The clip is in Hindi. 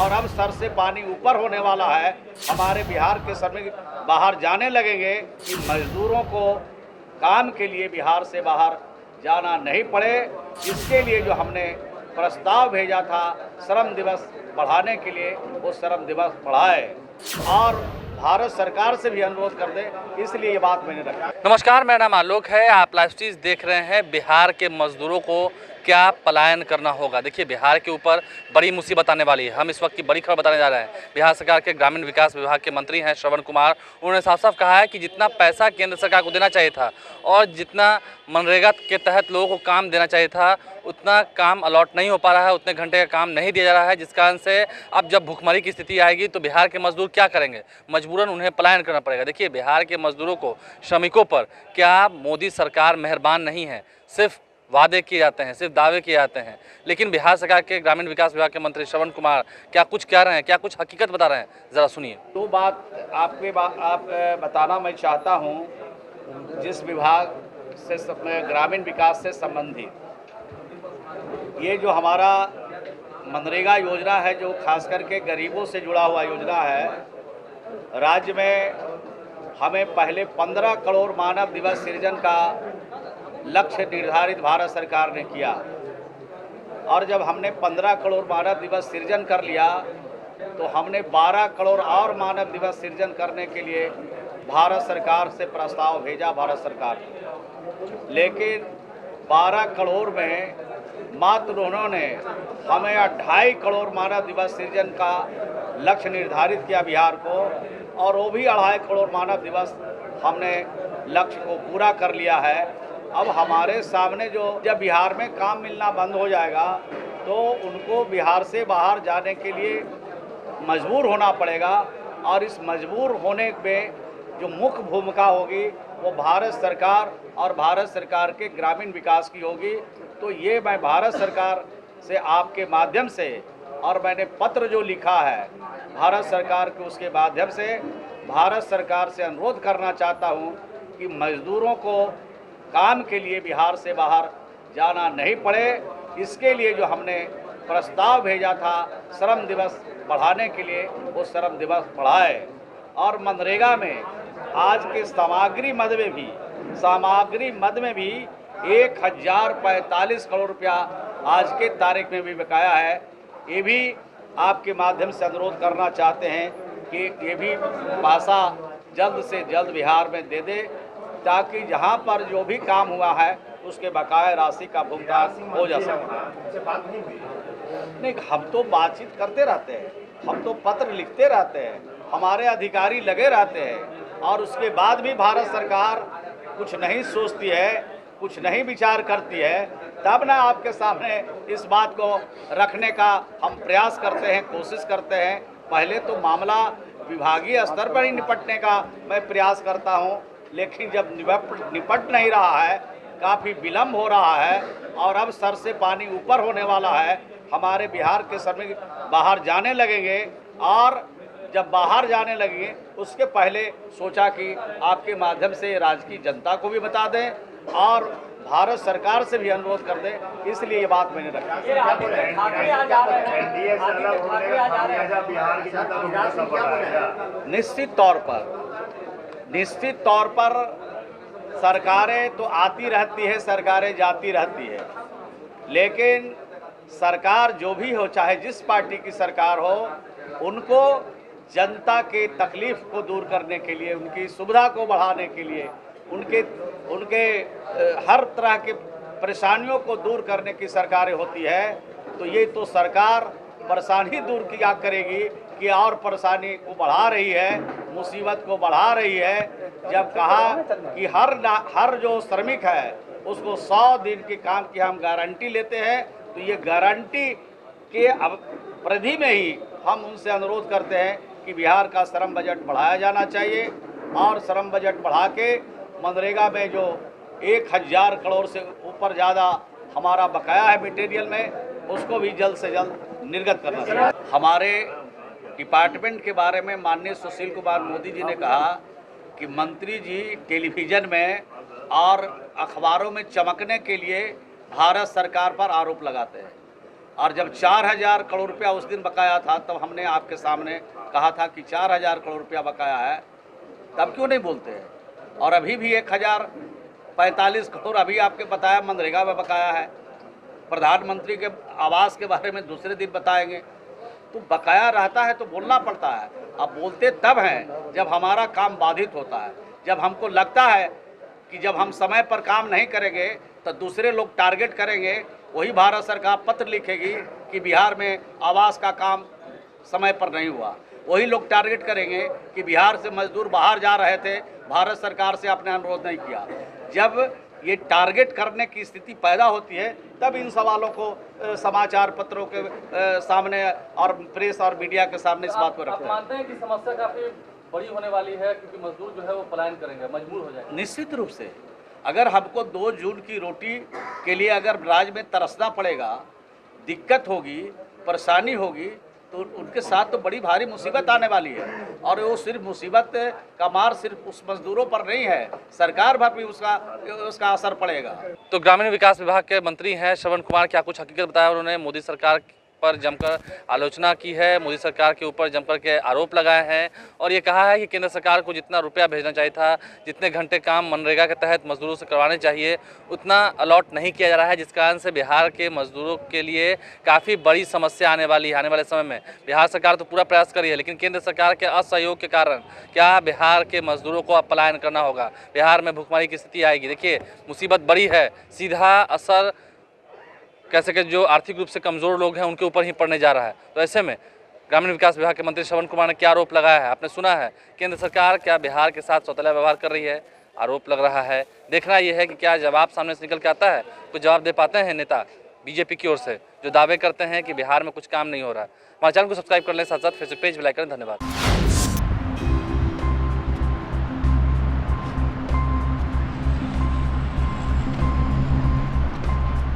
और अब सर से पानी ऊपर होने वाला है। हमारे बिहार के श्रमिक बाहर जाने लगेंगे कि मजदूरों को काम के लिए बिहार से बाहर जाना नहीं पड़े। इसके लिए जो हमने प्रस्ताव भेजा था श्रम दिवस बढ़ाने के लिए, वो श्रम दिवस बढ़ाए और भारत सरकार से भी अनुरोध कर दे, इसलिए ये बात मैंने रखी। नमस्कार, मेरा नाम आलोक है। आप लाइव स्ट्रीज देख रहे हैं। बिहार के मजदूरों को क्या पलायन करना होगा? देखिए, बिहार के ऊपर बड़ी मुसीबत आने वाली है। हम इस वक्त की बड़ी खबर बताने जा रहे हैं। बिहार सरकार के ग्रामीण विकास विभाग के मंत्री हैं श्रवण कुमार। उन्होंने साफ साफ कहा है कि जितना पैसा केंद्र सरकार को देना चाहिए था और जितना मनरेगा के तहत लोगों को काम देना चाहिए था, उतना काम अलॉट नहीं हो पा रहा है, उतने घंटे का काम नहीं दिया जा रहा है, जिस कारण से अब जब भुखमरी की स्थिति आएगी तो बिहार के मजदूर क्या करेंगे? मजबूरन उन्हें पलायन करना पड़ेगा। देखिए, बिहार के मजदूरों को, श्रमिकों पर क्या मोदी सरकार मेहरबान नहीं है? सिर्फ वादे किए जाते हैं, सिर्फ दावे किए जाते हैं। लेकिन बिहार सरकार के ग्रामीण विकास विभाग के मंत्री श्रवण कुमार क्या कुछ कह रहे हैं, क्या कुछ हकीकत बता रहे हैं, जरा सुनिए। दो बात आप बताना मैं चाहता हूं। जिस विभाग से ग्रामीण विकास से संबंधित ये जो हमारा मनरेगा योजना है, जो खास करके गरीबों से जुड़ा हुआ योजना है, राज्य में हमें पहले 15 करोड़ मानव दिवस सृजन का लक्ष्य निर्धारित भारत सरकार ने किया और जब हमने 15 करोड़ मानव दिवस सृजन कर लिया तो हमने 12 करोड़ और मानव दिवस सृजन करने के लिए भारत सरकार से प्रस्ताव भेजा भारत सरकार ने। लेकिन 12 करोड़ में मात्र उन्होंने हमें 2.5 करोड़ मानव दिवस सृजन का लक्ष्य निर्धारित किया बिहार को, और वो भी 2.5 करोड़ मानव दिवस हमने लक्ष्य को पूरा कर लिया है। अब हमारे सामने जब बिहार में काम मिलना बंद हो जाएगा तो उनको बिहार से बाहर जाने के लिए मजबूर होना पड़ेगा, और इस मजबूर होने में जो मुख्य भूमिका होगी वो भारत सरकार और भारत सरकार के ग्रामीण विकास की होगी। तो ये मैं भारत सरकार से आपके माध्यम से, और मैंने पत्र जो लिखा है भारत सरकार के, उसके माध्यम से भारत सरकार से अनुरोध करना चाहता हूँ कि मजदूरों को काम के लिए बिहार से बाहर जाना नहीं पड़े। इसके लिए जो हमने प्रस्ताव भेजा था श्रम दिवस बढ़ाने के लिए, वो श्रम दिवस बढ़ाए और मनरेगा में आज के सामग्री मद में भी 1045 करोड़ रुपया आज के तारीख में भी बकाया है। ये भी आपके माध्यम से अनुरोध करना चाहते हैं कि ये भी पैसा जल्द से जल्द बिहार में दे दे, ताकि जहां पर जो भी काम हुआ है उसके बकाया राशि का भुगतान हो जा सके। नहीं, हम तो बातचीत करते रहते हैं, हम तो पत्र लिखते रहते हैं, हमारे अधिकारी लगे रहते हैं, और उसके बाद भी भारत सरकार कुछ नहीं सोचती है, कुछ नहीं विचार करती है, तब ना आपके सामने इस बात को रखने का हम प्रयास करते हैं, कोशिश करते हैं। पहले तो मामला विभागीय स्तर पर ही निपटने का मैं प्रयास करता हूं, लेकिन जब निपट नहीं रहा है, काफ़ी विलम्ब हो रहा है और अब सर से पानी ऊपर होने वाला है, हमारे बिहार के श्रमिक बाहर जाने लगेंगे, और जब बाहर जाने लगेंगे उसके पहले सोचा कि आपके माध्यम से राज्य की जनता को भी बता दें और भारत सरकार से भी अनुरोध कर दें, इसलिए ये बात मैंने रखी। निश्चित तौर पर सरकारें तो आती रहती है, सरकारें जाती रहती है, लेकिन सरकार जो भी हो, चाहे जिस पार्टी की सरकार हो, उनको जनता के तकलीफ को दूर करने के लिए, उनकी सुविधा को बढ़ाने के लिए, उनके हर तरह के परेशानियों को दूर करने की सरकारें होती है। तो ये तो सरकार परेशानी दूर किया करेगी कि और परेशानी को बढ़ा रही है, मुसीबत को बढ़ा रही है। जब कहा कि हर जो श्रमिक है उसको 100 दिन के काम की हम गारंटी लेते हैं, तो ये गारंटी के परिधि में ही हम उनसे अनुरोध करते हैं कि बिहार का श्रम बजट बढ़ाया जाना चाहिए, और श्रम बजट बढ़ा के मनरेगा में जो 1000 करोड़ से ऊपर ज़्यादा हमारा बकाया है मटेरियल में, उसको भी जल्द से जल्द निर्गत करना चाहिए। हमारे डिपार्टमेंट के बारे में माननीय सुशील कुमार मोदी जी ने कहा कि मंत्री जी टेलीविज़न में और अखबारों में चमकने के लिए भारत सरकार पर आरोप लगाते हैं। और जब 4,000 करोड़ रुपया उस दिन बकाया था तब हमने आपके सामने कहा था कि 4,000 करोड़ रुपया बकाया है, तब क्यों नहीं बोलते हैं? और अभी भी 1,045 करोड़ अभी आपके बताया मनरेगा में बकाया है। प्रधानमंत्री के आवास के बारे में दूसरे दिन बताएंगे। तो बकाया रहता है तो बोलना पड़ता है। अब बोलते तब हैं जब हमारा काम बाधित होता है, जब हमको लगता है कि जब हम समय पर काम नहीं करेंगे तो दूसरे लोग टारगेट करेंगे। वही भारत सरकार पत्र लिखेगी कि बिहार में आवास का काम समय पर नहीं हुआ। वही लोग टारगेट करेंगे कि बिहार से मजदूर बाहर जा रहे थे, भारत सरकार से आपने अनुरोध नहीं किया। जब ये टारगेट करने की स्थिति पैदा होती है तब इन सवालों को समाचार पत्रों के सामने और प्रेस और मीडिया के सामने इस बात को रखते हैं। मानते हैं कि समस्या काफी बड़ी होने वाली है क्योंकि मजदूर जो है वो पलायन करेंगे, मजबूर हो जाएंगे? निश्चित रूप से अगर हमको 2 जून की रोटी के लिए अगर राज्य में तरसना पड़ेगा, दिक्कत होगी, परेशानी होगी, तो उनके साथ तो बड़ी भारी मुसीबत आने वाली है। और वो सिर्फ मुसीबत का मार सिर्फ उस मजदूरों पर नहीं है, सरकार पर भी उसका असर पड़ेगा। तो ग्रामीण विकास विभाग के मंत्री हैं श्रवण कुमार, क्या कुछ हकीकत बताया उन्होंने? मोदी सरकार पर जमकर आलोचना की है, मोदी सरकार के ऊपर जमकर के आरोप लगाए हैं और ये कहा है कि केंद्र सरकार को जितना रुपया भेजना चाहिए था, जितने घंटे काम मनरेगा के तहत मजदूरों से करवाने चाहिए, उतना अलॉट नहीं किया जा रहा है, जिस कारण से बिहार के मजदूरों के लिए काफ़ी बड़ी समस्या आने वाली है। आने वाले समय में बिहार सरकार तो पूरा प्रयास कर रही है, लेकिन केंद्र सरकार के असहयोग के कारण क्या बिहार के मजदूरों को अब पलायन करना होगा, बिहार में भुखमरी की स्थिति आएगी। देखिए, मुसीबत बड़ी है, सीधा असर कैसे कि जो आर्थिक रूप से कमज़ोर लोग हैं उनके ऊपर ही पड़ने जा रहा है। तो ऐसे में ग्रामीण विकास विभाग के मंत्री श्रवण कुमार ने क्या आरोप लगाया है, आपने सुना है। केंद्र सरकार क्या बिहार के साथ सौतेला व्यवहार कर रही है, आरोप लग रहा है। देखना यह है कि क्या जवाब सामने से निकल के आता है, कुछ जवाब दे पाते हैं नेता बीजेपी की ओर से जो दावे करते हैं कि बिहार में कुछ काम नहीं हो रहा है। हमारे चैनल को सब्सक्राइब कर लें, साथ साथ फेसबुक पेज भी लाइक करें। धन्यवाद।